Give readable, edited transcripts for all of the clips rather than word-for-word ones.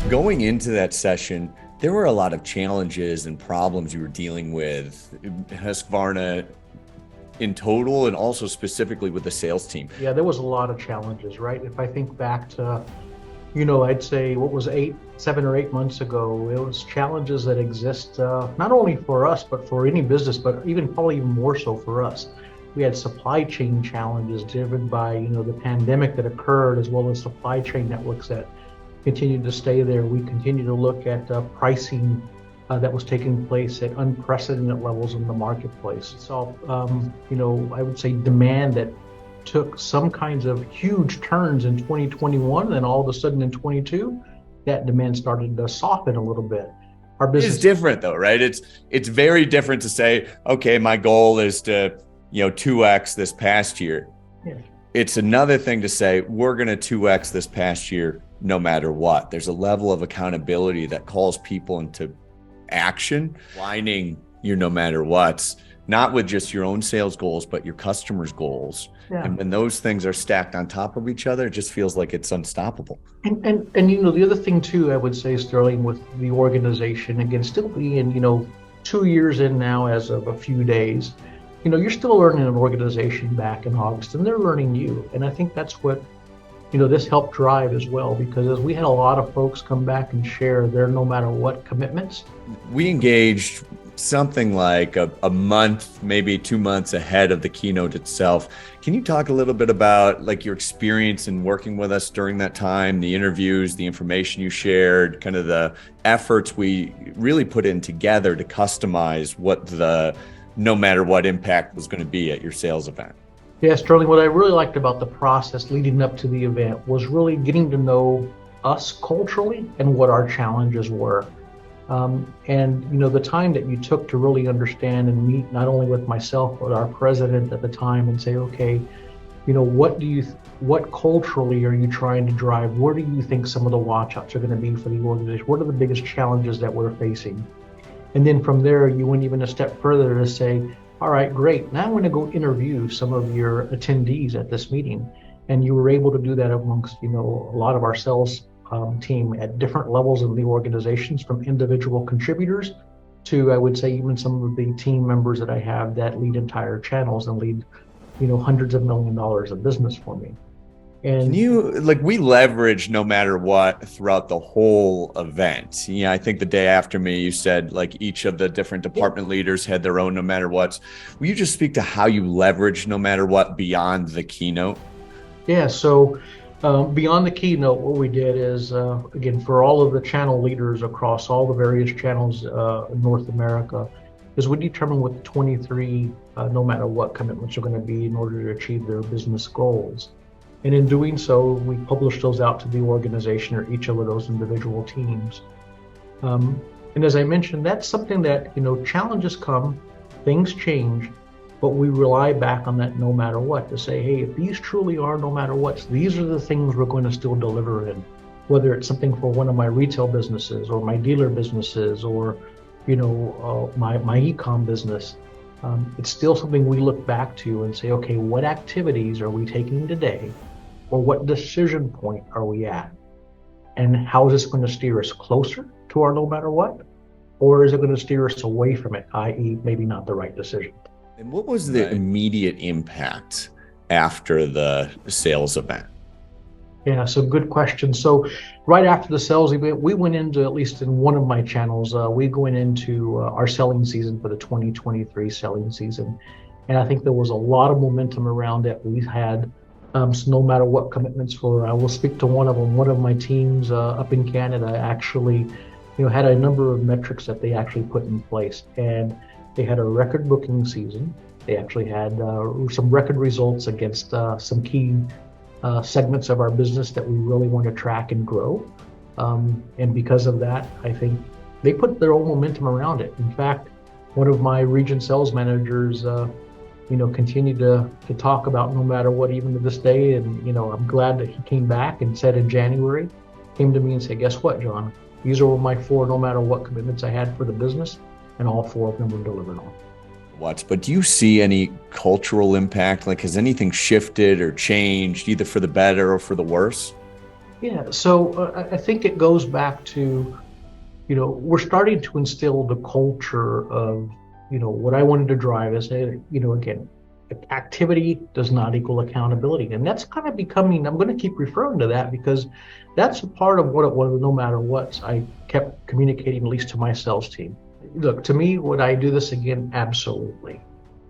Going into that session, there were a lot of challenges and problems you were dealing with, Husqvarna in total, and also specifically with the sales team. Yeah, there was a lot of challenges, right? If I think back to, I'd say what was 7 or 8 months ago, it was challenges that exist not only for us, but for any business, but probably even more so for us. We had supply chain challenges driven by, the pandemic that occurred, as well as supply chain networks that continued to stay there. We continue to look at pricing that was taking place at unprecedented levels in the marketplace. So, I would say demand that took some kinds of huge turns in 2021, and all of a sudden in 22, that demand started to soften a little bit. Our business is different though, right? It's very different to say, okay, my goal is to, 2x this past year. Yeah. It's another thing to say, we're going to 2x this past year, no matter what. There's a level of accountability that calls people into action, aligning your no matter what's, not with just your own sales goals, but your customers' goals. Yeah. And when those things are stacked on top of each other, it just feels like it's unstoppable. And the other thing too, I would say, Sterling, with the organization, again, still being, 2 years in now as of a few days, you're still learning an organization back in August, and they're learning you. And I think that's what, this helped drive as well, because as we had a lot of folks come back and share their no matter what commitments. We engaged something like a month, maybe 2 months ahead of the keynote itself. Can you talk a little bit about like your experience in working with us during that time, the interviews, the information you shared, kind of the efforts we really put in together to customize what the no matter what impact was going to be at your sales event? Yeah, Sterling, what I really liked about the process leading up to the event was really getting to know us culturally and what our challenges were. And the time that you took to really understand and meet not only with myself, but our president at the time, and say, okay, what culturally are you trying to drive? Where do you think some of the watch-outs are going to be for the organization? What are the biggest challenges that we're facing? And then from there, you went even a step further to say, all right, great. Now I'm going to go interview some of your attendees at this meeting. And you were able to do that amongst, a lot of our sales team at different levels of the organizations, from individual contributors to, I would say, even some of the team members that I have that lead entire channels and lead, hundreds of $1 million of business for me. And we leverage no matter what throughout the whole event. I think the day after me, you said like each of the different department leaders had their own no matter what's. Will you just speak to how you leverage no matter what beyond the keynote? Yeah, so beyond the keynote, what we did is, again, for all of the channel leaders across all the various channels in North America, is we determined what the 23 no matter what commitments are going to be in order to achieve their business goals. And in doing so, we publish those out to the organization or each of those individual teams. And as I mentioned, that's something that, challenges come, things change, but we rely back on that no matter what to say, hey, if these truly are no matter what, these are the things we're going to still deliver in, whether it's something for one of my retail businesses or my dealer businesses or, my e-com business. It's still something we look back to and say, okay, what activities are we taking today? Or what decision point are we at? And how is this going to steer us closer to our no matter what? Or is it going to steer us away from it, i.e. maybe not the right decision? And what was the immediate impact after the sales event? Yeah, so good question. So right after the sales event, we went into, at least in one of my channels, we went into our selling season for the 2023 selling season. And I think there was a lot of momentum around it. We had so no matter what commitments for, I will speak to one of them. One of my teams up in Canada actually, had a number of metrics that they actually put in place. And they had a record booking season. They actually had some record results against some key segments of our business that we really want to track and grow. And because of that, I think they put their own momentum around it. In fact, one of my region sales managers, continued to talk about no matter what, even to this day. And, I'm glad that he came back and said in January, came to me and said, guess what, John? These are my 4 no matter what commitments I had for the business, and all 4 of them were delivered on. But do you see any cultural impact? Like, has anything shifted or changed, either for the better or for the worse? Yeah, so I think it goes back to, we're starting to instill the culture of, what I wanted to drive is, again, activity does not equal accountability. And that's kind of becoming, I'm going to keep referring to that because that's a part of what it was, no matter what. I kept communicating, at least to my sales team. Look, to me, would I do this again? Absolutely.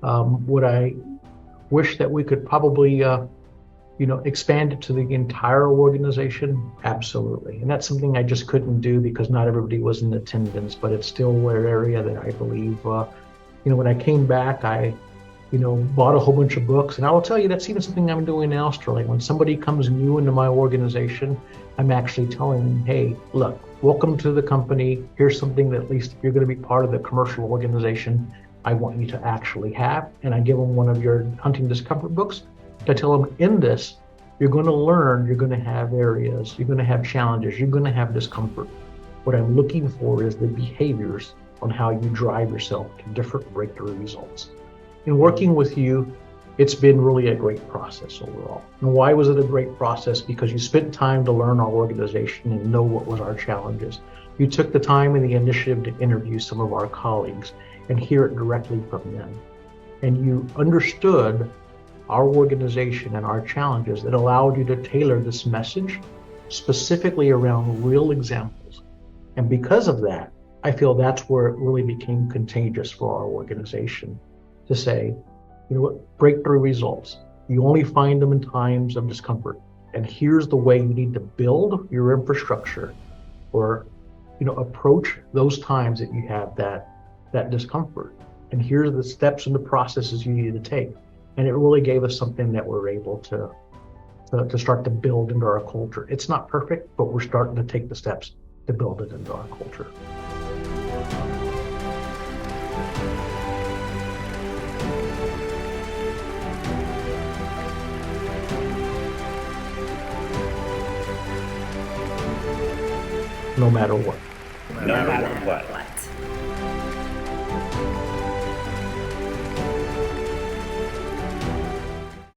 Would I wish that we could probably, expand it to the entire organization? Absolutely. And that's something I just couldn't do because not everybody was in attendance, but it's still an area that I believe, when I came back, I, bought a whole bunch of books. And I will tell you, that's even something I'm doing now, Sterling. When somebody comes new into my organization, I'm actually telling them, hey, look, welcome to the company. Here's something that at least if you're going to be part of the commercial organization, I want you to actually have. And I give them one of your hunting discomfort books. I tell them in this, you're going to learn, you're going to have areas, you're going to have challenges, you're going to have discomfort. What I'm looking for is the behaviors on how you drive yourself to different breakthrough results. In working with you, it's been really a great process overall. And why was it a great process? Because you spent time to learn our organization and know what was our challenges. You took the time and the initiative to interview some of our colleagues and hear it directly from them. And you understood our organization and our challenges that allowed you to tailor this message specifically around real examples. And because of that, I feel that's where it really became contagious for our organization to say, breakthrough results, you only find them in times of discomfort. And here's the way you need to build your infrastructure or, approach those times that you have that discomfort. And here's the steps and the processes you need to take. And it really gave us something that we're able to start to build into our culture. It's not perfect, but we're starting to take the steps to build it into our culture. No matter what. No matter what.